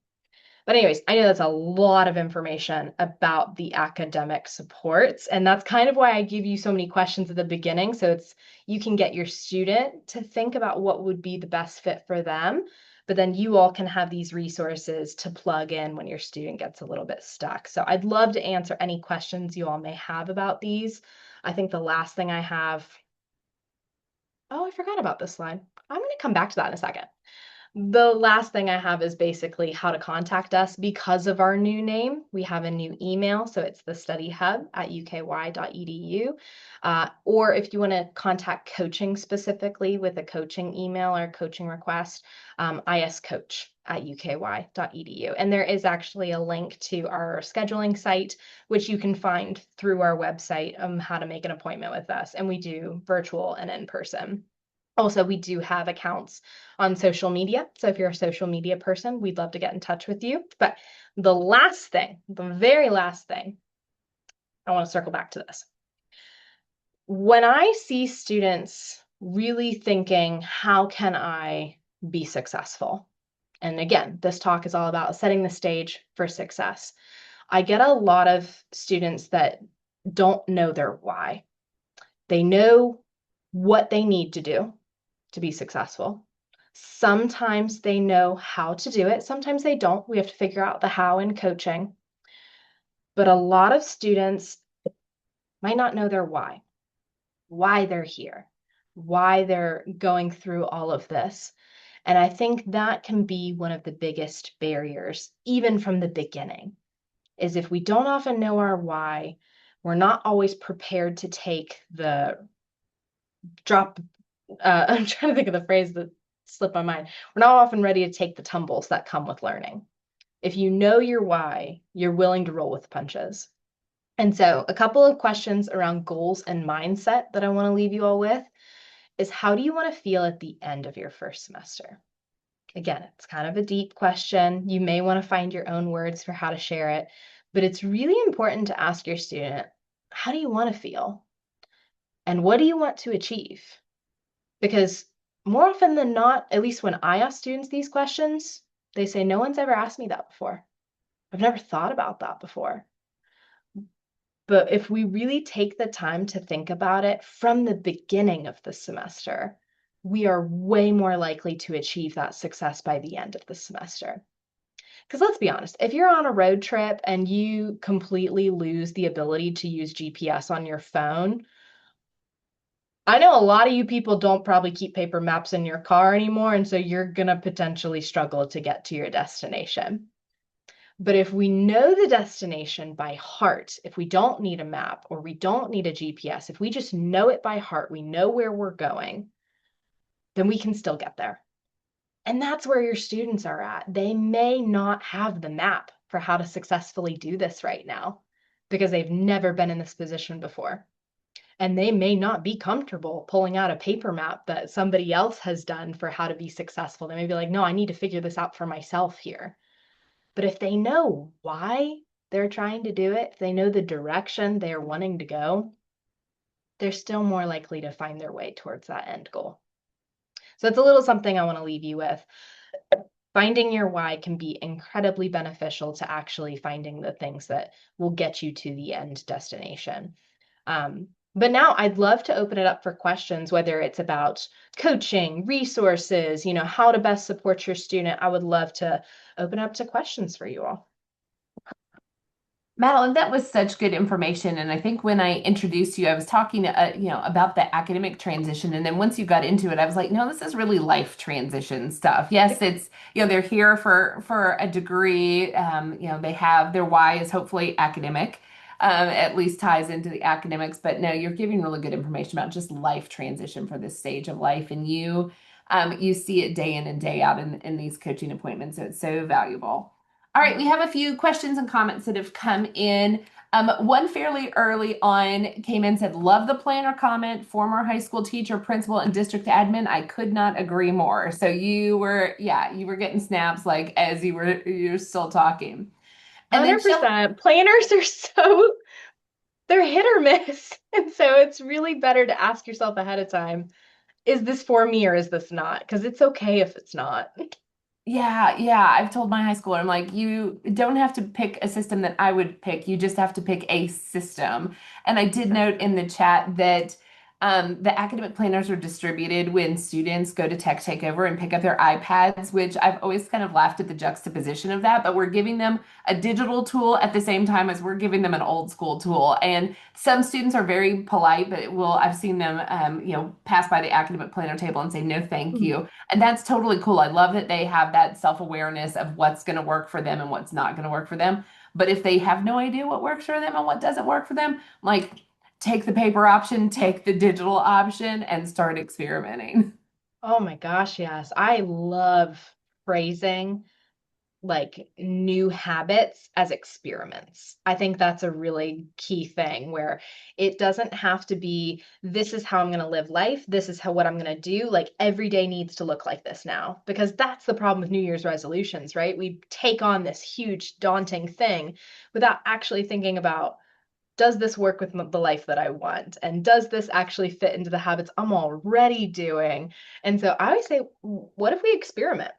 But anyways, I know that's a lot of information about the academic supports, and that's kind of why I give you so many questions at the beginning. So you can get your student to think about what would be the best fit for them, but then you all can have these resources to plug in when your student gets a little bit stuck. So I'd love to answer any questions you all may have about these. I think the last thing I have, oh, I forgot about this slide. I'm going to come back to that in a second. The last thing I have is basically how to contact us because of our new name. We have a new email, so it's the studyhub@uky.edu. Or if you want to contact coaching specifically with a coaching email or coaching request, iscoach@uky.edu. And there is actually a link to our scheduling site, which you can find through our website, how to make an appointment with us. And we do virtual and in person. Also, we do have accounts on social media. So if you're a social media person, we'd love to get in touch with you. But the last thing, the very last thing, I want to circle back to this. When I see students really thinking, how can I be successful? And again, this talk is all about setting the stage for success. I get a lot of students that don't know their why. They know what they need to do to be successful. Sometimes they know how to do it, sometimes they don't. We have to figure out the how in coaching. But a lot of students might not know their why they're here, why they're going through all of this. And I think that can be one of the biggest barriers, even from the beginning, is if we don't often know our why, we're not always prepared to take the drop. I'm trying to think of the phrase that slipped my mind. We're not often ready to take the tumbles that come with learning. If you know your why, you're willing to roll with the punches. And so, a couple of questions around goals and mindset that I want to leave you all with is, how do you want to feel at the end of your first semester? Again, it's kind of a deep question. You may want to find your own words for how to share it, but it's really important to ask your student, how do you want to feel? And what do you want to achieve? Because more often than not, at least when I ask students these questions, they say, no one's ever asked me that before. I've never thought about that before. But if we really take the time to think about it from the beginning of the semester, we are way more likely to achieve that success by the end of the semester. Because let's be honest, if you're on a road trip and you completely lose the ability to use GPS on your phone, I know a lot of you people don't probably keep paper maps in your car anymore, and so you're gonna potentially struggle to get to your destination. But if we know the destination by heart, if we don't need a map or we don't need a GPS, if we just know it by heart, we know where we're going, then we can still get there. And that's where your students are at. They may not have the map for how to successfully do this right now because they've never been in this position before. And they may not be comfortable pulling out a paper map that somebody else has done for how to be successful. They may be like, no, I need to figure this out for myself here. But if they know why they're trying to do it, if they know the direction they're wanting to go, they're still more likely to find their way towards that end goal. So it's a little something I want to leave you with. Finding your why can be incredibly beneficial to actually finding the things that will get you to the end destination. But now I'd love to open it up for questions, whether it's about coaching, resources, how to best support your student. I would love to open up to questions for you all. Madeline, that was such good information. And I think when I introduced you, I was talking, about the academic transition. And then once you got into it, I was like, no, this is really life transition stuff. Yes, it's, they're here for a degree. They have their why is hopefully academic, at least ties into the academics. But no, you're giving really good information about just life transition for this stage of life. And you see it day in and day out in these coaching appointments. So it's so valuable. All right, we have a few questions and comments that have come in. One fairly early on came in and said, love the planner comment, former high school teacher, principal, and district admin. I could not agree more. So you were getting snaps like as you were still talking. And then Shelley, 100%. Planners are they're hit or miss. And so it's really better to ask yourself ahead of time, is this for me or is this not? Because it's okay if it's not. yeah, I've told my high schooler, I'm like, you don't have to pick a system that I would pick. You just have to pick a system. And I did note Exactly. in the chat that The academic planners are distributed when students go to Tech Takeover and pick up their iPads, which I've always kind of laughed at the juxtaposition of that, but we're giving them a digital tool at the same time as we're giving them an old school tool. And some students are very polite, but I've seen them, pass by the academic planner table and say, no, thank Mm. you. And that's totally cool. I love that they have that self-awareness of what's going to work for them and what's not going to work for them. But if they have no idea what works for them and what doesn't work for them, like, take the paper option, take the digital option, and start experimenting. Oh my gosh, yes. I love phrasing like new habits as experiments. I think that's a really key thing where it doesn't have to be this is how I'm going to live life, this is how what I'm going to do. Like every day needs to look like this now because that's the problem with New Year's resolutions, right? We take on this huge daunting thing without actually thinking about does this work with the life that I want? And does this actually fit into the habits I'm already doing? And so I always say, what if we experiment?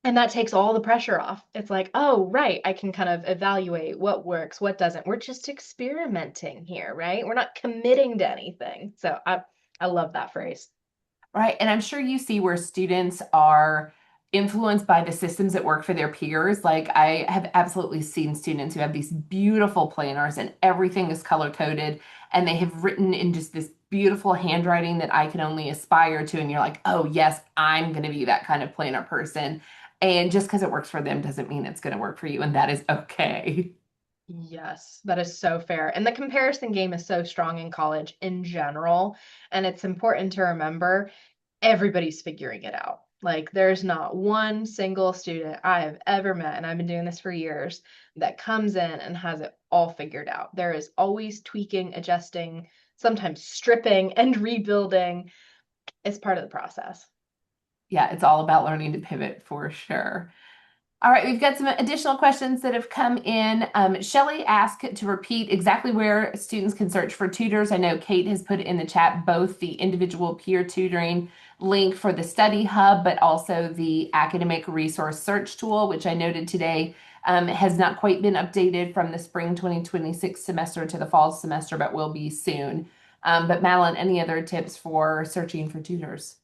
And that takes all the pressure off. It's like, oh, right, I can kind of evaluate what works, what doesn't. We're just experimenting here, right? We're not committing to anything. So I love that phrase. Right. And I'm sure you see where students are influenced by the systems that work for their peers. Like, I have absolutely seen students who have these beautiful planners and everything is color coded, and they have written in just this beautiful handwriting that I can only aspire to. And you're like, oh, yes, I'm going to be that kind of planner person. And just because it works for them doesn't mean it's going to work for you. And that is okay. Yes, that is so fair. And the comparison game is so strong in college in general. And it's important to remember everybody's figuring it out. Like, there's not one single student I have ever met, and I've been doing this for years, that comes in and has it all figured out. There is always tweaking, adjusting, sometimes stripping and rebuilding. It's part of the process. Yeah, it's all about learning to pivot for sure. All right, we've got some additional questions that have come in. Shelley asked to repeat exactly where students can search for tutors. I know Kate has put in the chat both the individual peer tutoring link for the study hub, but also the academic resource search tool, which I noted today has not quite been updated from the spring 2026 semester to the fall semester, but will be soon. But Madeline, any other tips for searching for tutors?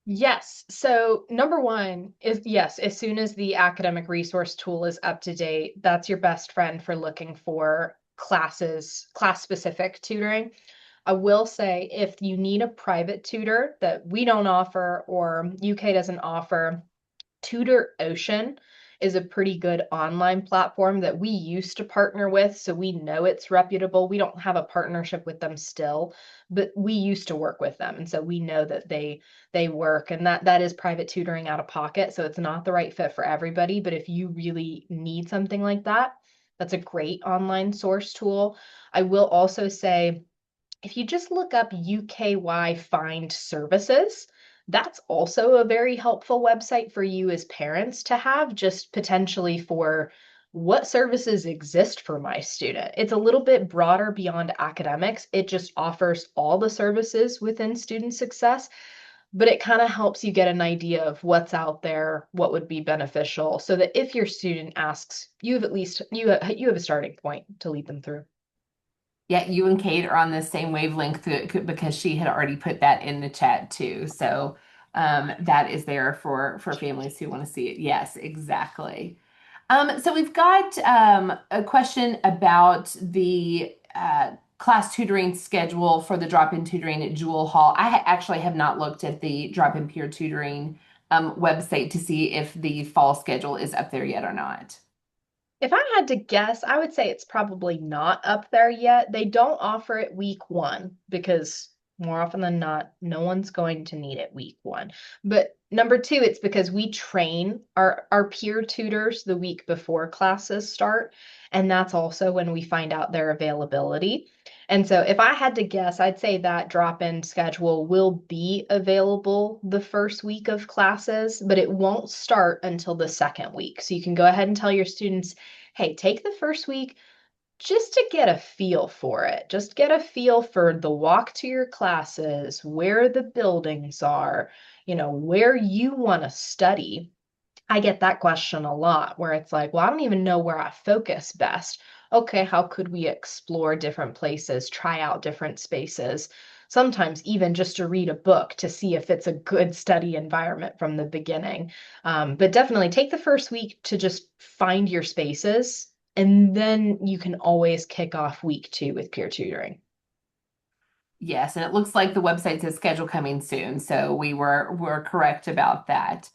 Yes. So, number one is yes, as soon as the academic resource tool is up to date, that's your best friend for looking for classes, class specific tutoring. I will say if you need a private tutor that we don't offer or UK doesn't offer, Tutor Ocean is a pretty good online platform that we used to partner with, so we know it's reputable. We don't have a partnership with them still, but we used to work with them, and so we know that they work, and that is private tutoring out of pocket, so it's not the right fit for everybody. But if you really need something like that, that's a great online source tool. I will also say if you just look up UKY Find Services, that's also a very helpful website for you as parents to have, just potentially for what services exist for my student. It's a little bit broader beyond academics. It just offers all the services within student success, but it kind of helps you get an idea of what's out there, what would be beneficial, so that if your student asks, you have at least you have a starting point to lead them through. Yeah, you and Kate are on the same wavelength because she had already put that in the chat too. So that is there for families who want to see it. Yes, exactly. So we've got a question about the class tutoring schedule for the drop-in tutoring at Jewel Hall. Actually have not looked at the drop-in peer tutoring website to see if the fall schedule is up there yet or not. If I had to guess, I would say it's probably not up there yet. They don't offer it week one because more often than not, no one's going to need it week one. But number two, it's because we train our peer tutors the week before classes start. And that's also when we find out their availability. And so if I had to guess, I'd say that drop-in schedule will be available the first week of classes, but it won't start until the second week. So you can go ahead and tell your students, hey, take the first week just to get a feel for it. Just get a feel for the walk to your classes, where the buildings are, where you want to study. I get that question a lot where it's like, well, I don't even know where I focus best. Okay, how could we explore different places, try out different spaces? sometimes even just to read a book to see if it's a good study environment from the beginning. But definitely take the first week to just find your spaces, and then you can always kick off week 2 with peer tutoring. Yes, and it looks like the website says schedule coming soon, so we're correct about that.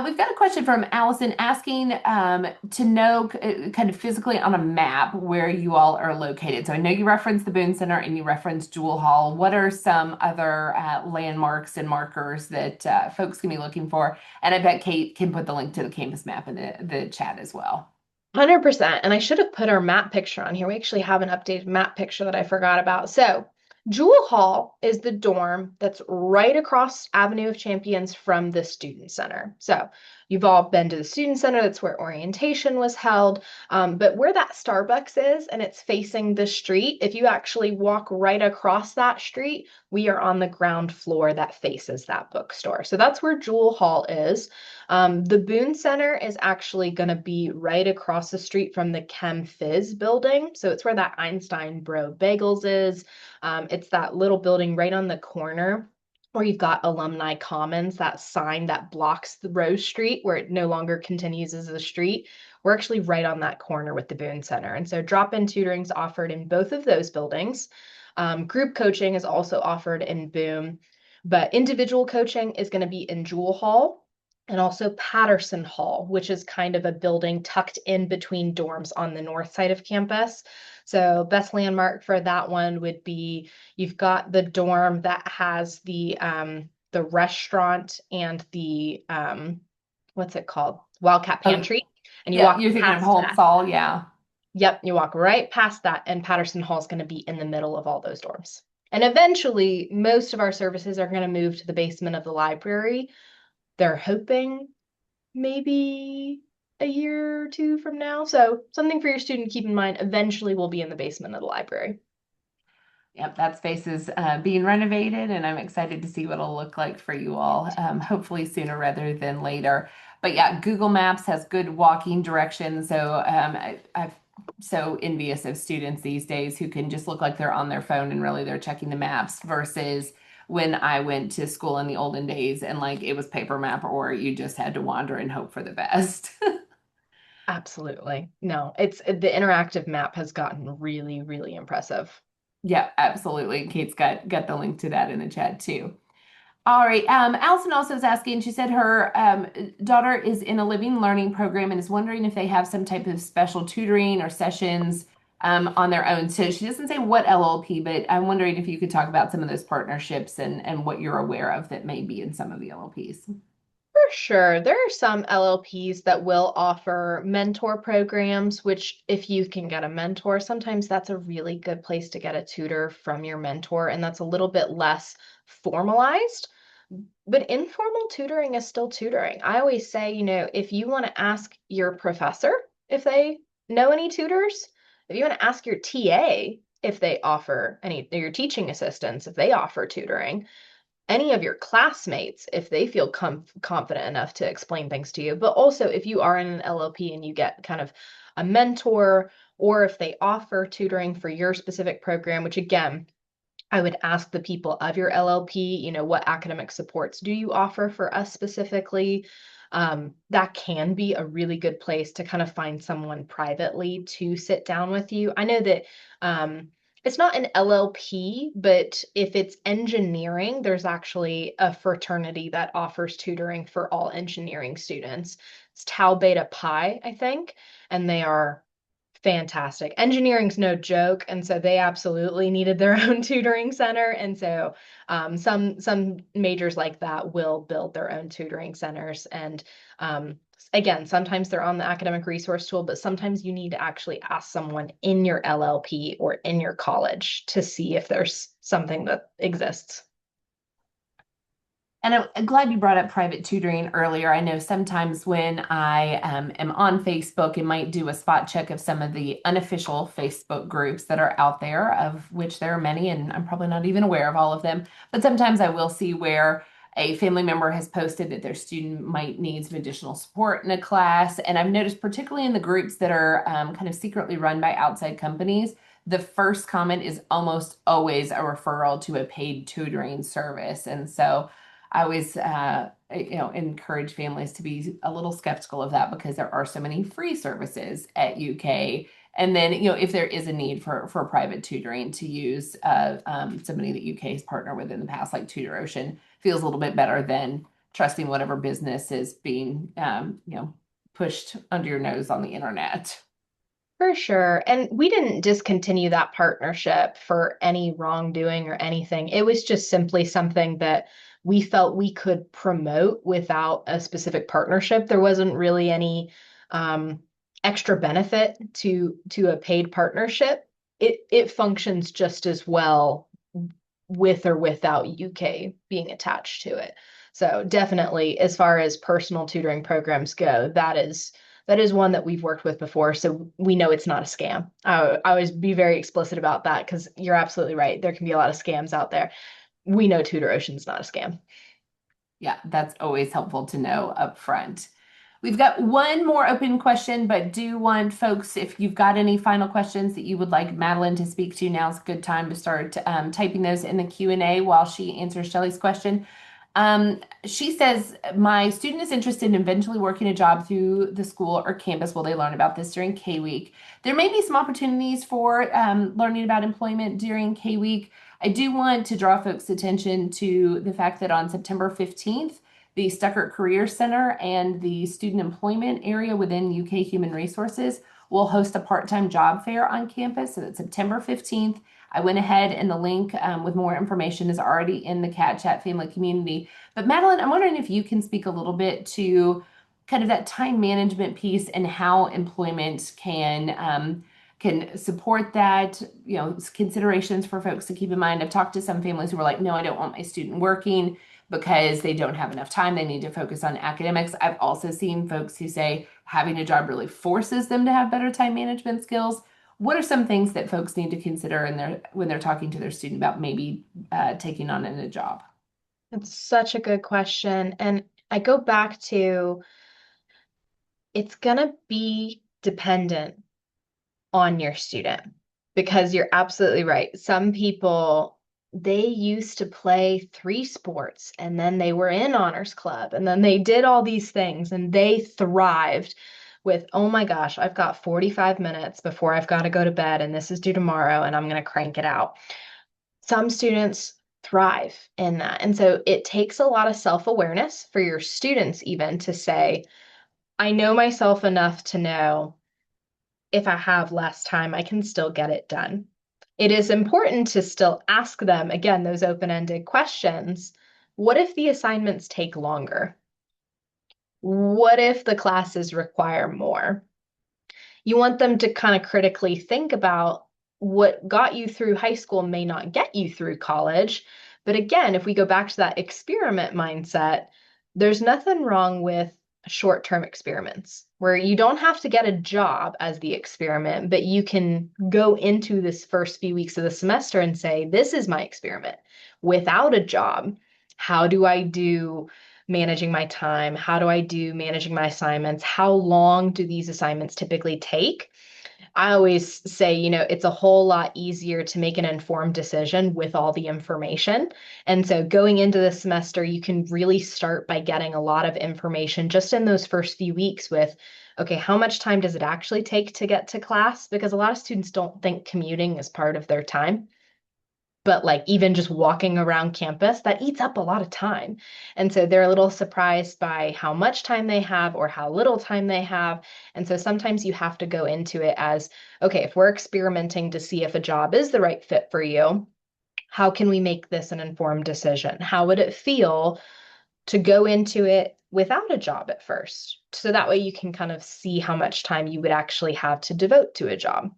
We've got a question from Allison asking to know kind of physically on a map where you all are located. So I know you referenced the Boone Center and you referenced Jewel Hall. What are some other landmarks and markers that folks can be looking for? And I bet Kate can put the link to the campus map in the chat as well. 100%. And I should have put our map picture on here. We actually have an updated map picture that I forgot about. So, Jewel Hall is the dorm that's right across Avenue of Champions from the Student Center. So, you've all been to the Student Center. That's where orientation was held. But where that Starbucks is and it's facing the street, if you actually walk right across that street, we are on the ground floor that faces that bookstore. So, that's where Jewel Hall is. The Boone Center is actually going to be right across the street from the Chem Phys building. So it's where that Einstein Bro Bagels is. It's that little building right on the corner where you've got Alumni Commons, that sign that blocks the Rose Street where it no longer continues as a street. We're actually right on that corner with the Boone Center. And so drop-in tutoring is offered in both of those buildings. Group coaching is also offered in Boone, but individual coaching is going to be in Jewel Hall and also Patterson Hall, which is kind of a building tucked in between dorms on the north side of campus. So best landmark for that one would be you've got the dorm that has the restaurant and the what's it called? Wildcat Oh, Pantry. And you yeah, walk you're thinking of past Holmes that. Hall, yeah. Yep, you walk right past that, and Patterson Hall is going to be in the middle of all those dorms. And eventually, most of our services are going to move to the basement of the library. They're hoping maybe a year or two from now. So something for your student to keep in mind. Eventually, we'll be in the basement of the library. Yep, that space is being renovated, and I'm excited to see what it'll look like for you all, hopefully sooner rather than later. But yeah, Google Maps has good walking directions, so I'm so envious of students these days who can just look like they're on their phone and really they're checking the maps versus when I went to school in the olden days and like it was paper map or you just had to wander and hope for the best. Absolutely. No, it's the interactive map has gotten really, really impressive. Yeah, absolutely. Kate's got the link to that in the chat too. All right. Allison also is asking, she said her daughter is in a living learning program and is wondering if they have some type of special tutoring or sessions on their own. So she doesn't say what LLP, but I'm wondering if you could talk about some of those partnerships and what you're aware of that may be in some of the LLPs. For sure. There are some LLPs that will offer mentor programs, which if you can get a mentor, sometimes that's a really good place to get a tutor from your mentor, and that's a little bit less formalized. But informal tutoring is still tutoring. I always say, if you want to ask your professor if they know any tutors, if you want to ask your TA if they offer any, your teaching assistants if they offer tutoring, any of your classmates if they feel confident enough to explain things to you. But also, if you are in an LLP and you get kind of a mentor, or if they offer tutoring for your specific program, which again, I would ask the people of your LLP, what academic supports do you offer for us specifically? That can be a really good place to kind of find someone privately to sit down with you. I know that it's not an LLP, but if it's engineering, there's actually a fraternity that offers tutoring for all engineering students. It's Tau Beta Pi, I think, and they are fantastic. Engineering's no joke, and so they absolutely needed their own tutoring center. And so some majors like that will build their own tutoring centers. And again, sometimes they're on the academic resource tool, but sometimes you need to actually ask someone in your LLP or in your college to see if there's something that exists. And I'm glad you brought up private tutoring earlier. I know sometimes when I am on Facebook, it might do a spot check of some of the unofficial Facebook groups that are out there, of which there are many, and I'm probably not even aware of all of them. But sometimes I will see where a family member has posted that their student might need some additional support in a class. And I've noticed, particularly in the groups that are kind of secretly run by outside companies, the first comment is almost always a referral to a paid tutoring service. And so I always, encourage families to be a little skeptical of that because there are so many free services at UK. And then, if there is a need for private tutoring, to use somebody that UK has partnered with in the past, like TutorOcean, feels a little bit better than trusting whatever business is being, pushed under your nose on the internet. For sure. And we didn't discontinue that partnership for any wrongdoing or anything. It was just simply something that we felt we could promote without a specific partnership. There wasn't really any um, extra benefit to a paid partnership. It functions just as well with or without UK being attached to it. So definitely, as far as personal tutoring programs go, that is one that we've worked with before, so we know it's not a scam. I always be very explicit about that because you're absolutely right. There can be a lot of scams out there. We know TutorOcean's not a scam. Yeah, that's always helpful to know up front. We've got one more open question, but do want folks, if you've got any final questions that you would like Madeline to speak to, now's a good time to start typing those in the Q&A while she answers Shelley's question. She says, my student is interested in eventually working a job through the school or campus. Will they learn about this during K Week? There may be some opportunities for learning about employment during K Week. I do want to draw folks' attention to the fact that on September 15th, the Stuckert Career Center and the Student Employment Area within UK Human Resources will host a part-time job fair on campus. So that's September 15th. I went ahead and the link with more information is already in the Cat Chat family community. But Madeline, I'm wondering if you can speak a little bit to kind of that time management piece and how employment can support that, considerations for folks to keep in mind. I've talked to some families who were like, no, I don't want my student working because they don't have enough time. They need to focus on academics. I've also seen folks who say having a job really forces them to have better time management skills. What are some things that folks need to consider when they're talking to their student about maybe taking on a job? It's such a good question. And I go back to it's gonna be dependent on your student because you're absolutely right. Some people, they used to play three sports and then they were in honors club and then they did all these things and they thrived with, oh my gosh, I've got 45 minutes before I've got to go to bed and this is due tomorrow and I'm going to crank it out. Some students thrive in that. And so it takes a lot of self-awareness for your students even to say, I know myself enough to know if I have less time, I can still get it done. It is important to still ask them, again, those open-ended questions. What if the assignments take longer? What if the classes require more? You want them to kind of critically think about what got you through high school may not get you through college. But again, if we go back to that experiment mindset, there's nothing wrong with short-term experiments where you don't have to get a job as the experiment, but you can go into this first few weeks of the semester and say, this is my experiment without a job. How do I do managing my time? How do I do managing my assignments? How long do these assignments typically take? I always say, it's a whole lot easier to make an informed decision with all the information. And so going into the semester, you can really start by getting a lot of information just in those first few weeks with, okay, how much time does it actually take to get to class? Because a lot of students don't think commuting is part of their time, but like even just walking around campus, that eats up a lot of time. And so they're a little surprised by how much time they have or how little time they have. And so sometimes you have to go into it as, okay, if we're experimenting to see if a job is the right fit for you, how can we make this an informed decision? How would it feel to go into it without a job at first? So that way you can kind of see how much time you would actually have to devote to a job.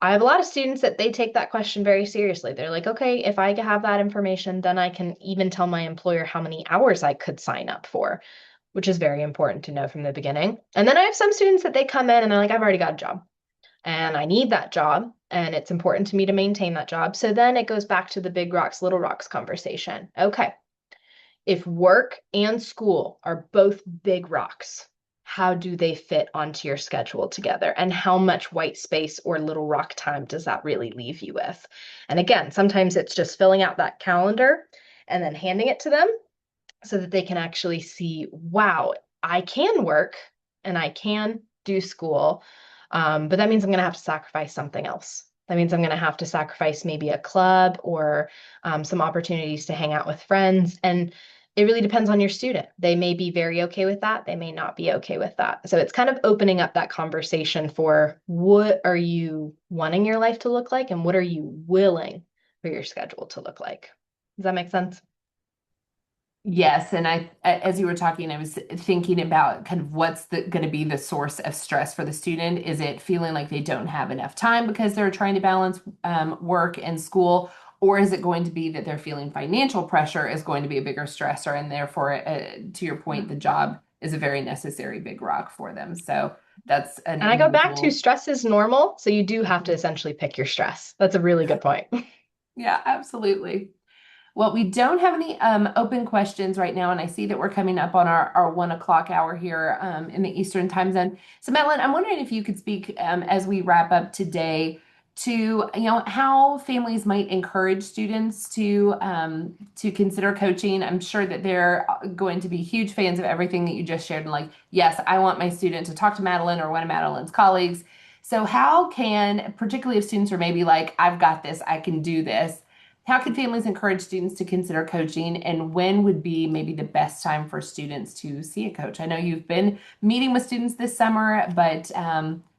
I have a lot of students that they take that question very seriously. They're like, okay, if I have that information, then I can even tell my employer how many hours I could sign up for, which is very important to know from the beginning. And then I have some students that they come in and they're like, I've already got a job and I need that job and it's important to me to maintain that job. So then it goes back to the big rocks, little rocks conversation. Okay, if work and school are both big rocks, how do they fit onto your schedule together? And how much white space or little rock time does that really leave you with? And again, sometimes it's just filling out that calendar and then handing it to them so that they can actually see, wow, I can work and I can do school. But that means I'm going to have to sacrifice something else. That means I'm going to have to sacrifice maybe a club or some opportunities to hang out with friends. And it really depends on your student. They may be very okay with that. They may not be okay with that. So it's kind of opening up that conversation for what are you wanting your life to look like and what are you willing for your schedule to look like? Does that make sense? Yes, and as you were talking, I was thinking about kind of what's going to be the source of stress for the student. Is it feeling like they don't have enough time because they're trying to balance work and school, or is it going to be that they're feeling financial pressure is going to be a bigger stressor, and therefore, to your point, the job is a very necessary big rock for them. So that's an And I go back to individual. stress is normal. So you do have to essentially pick your stress. That's a really good point. Yeah, absolutely. Well, we don't have any open questions right now, and I see that we're coming up on our 1 o'clock hour here in the Eastern time zone. So, Madeline, I'm wondering if you could speak as we wrap up today to how families might encourage students to consider coaching. I'm sure that they're going to be huge fans of everything that you just shared, and like, yes, I want my student to talk to Madeline or one of Madeline's colleagues. So, how can, particularly if students are maybe like, I've got this, I can do this. How can families encourage students to consider coaching, and when would be maybe the best time for students to see a coach? I know you've been meeting with students this summer, but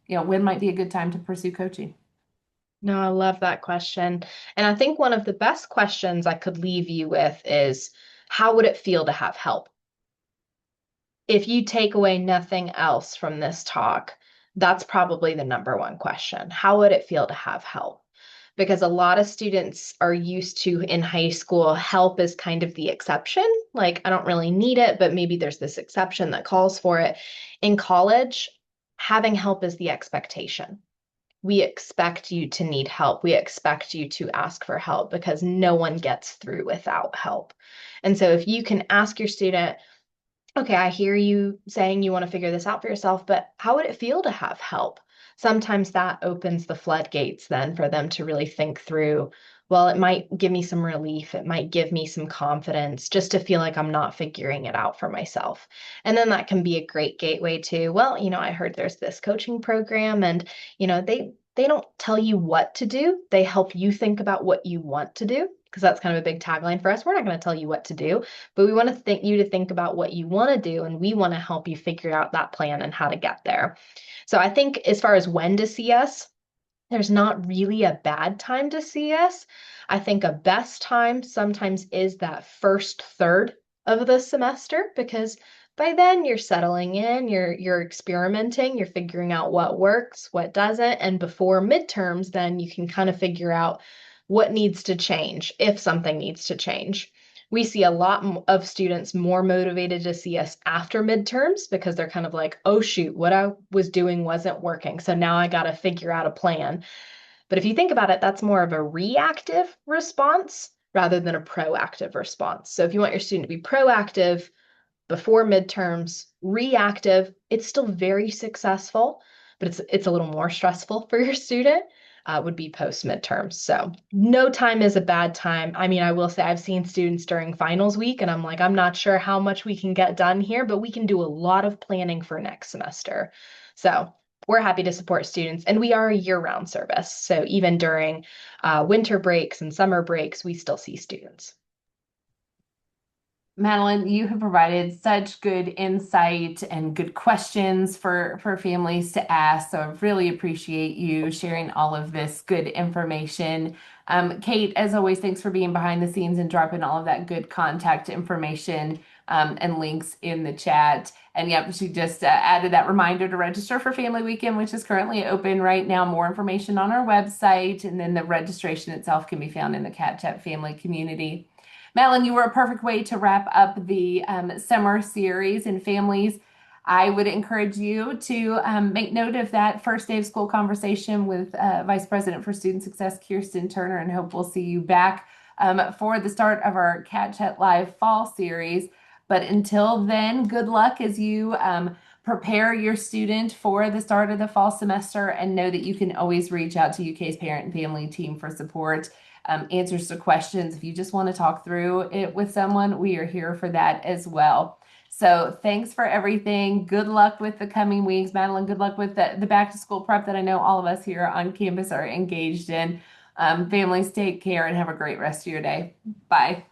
when might be a good time to pursue coaching? No, I love that question. And I think one of the best questions I could leave you with is how would it feel to have help? If you take away nothing else from this talk, that's probably the number one question. How would it feel to have help? Because a lot of students are used to in high school, help is kind of the exception. Like, I don't really need it, but maybe there's this exception that calls for it. In college, having help is the expectation. We expect you to need help. We expect you to ask for help because no one gets through without help. And so if you can ask your student, okay, I hear you saying you want to figure this out for yourself, but how would it feel to have help? Sometimes that opens the floodgates then for them to really think through, well, it might give me some relief. It might give me some confidence just to feel like I'm not figuring it out for myself. And then that can be a great gateway to, well, I heard there's this coaching program and, they don't tell you what to do. They help you think about what you want to do. Because that's kind of a big tagline for us. We're not going to tell you what to do, but we want to think you to think about what you want to do, and we want to help you figure out that plan and how to get there. So I think as far as when to see us, there's not really a bad time to see us. I think a best time sometimes is that first third of the semester because by then you're settling in, you're experimenting, you're figuring out what works, what doesn't, and before midterms then you can kind of figure out what needs to change if something needs to change. We see a lot of students more motivated to see us after midterms because they're kind of like, oh, shoot, what I was doing wasn't working. So now I got to figure out a plan. But if you think about it, that's more of a reactive response rather than a proactive response. So if you want your student to be proactive, before midterms, reactive, it's still very successful, but it's a little more stressful for your student. Would be post midterms. So no time is a bad time. I mean, I will say I've seen students during finals week, and I'm like, I'm not sure how much we can get done here, but we can do a lot of planning for next semester. So we're happy to support students, and we are a year-round service. So even during winter breaks and summer breaks, we still see students. Madeline, you have provided such good insight and good questions for families to ask. So I really appreciate you sharing all of this good information. Kate, as always, thanks for being behind the scenes and dropping all of that good contact information and links in the chat. And yep, she just added that reminder to register for Family Weekend, which is currently open right now. More information on our website, and then the registration itself can be found in the Cat Chat family community. Madeline, you were a perfect way to wrap up the summer series and families. I would encourage you to make note of that first day of school conversation with Vice President for Student Success, Kirsten Turner, and hope we'll see you back for the start of our Cat Chat Live fall series. But until then, good luck as you prepare your student for the start of the fall semester and know that you can always reach out to UK's parent and family team for support, answers to questions. If you just want to talk through it with someone, we are here for that as well. So thanks for everything. Good luck with the coming weeks, Madeline. Good luck with the back to school prep that I know all of us here on campus are engaged in. Families, take care and have a great rest of your day. Bye.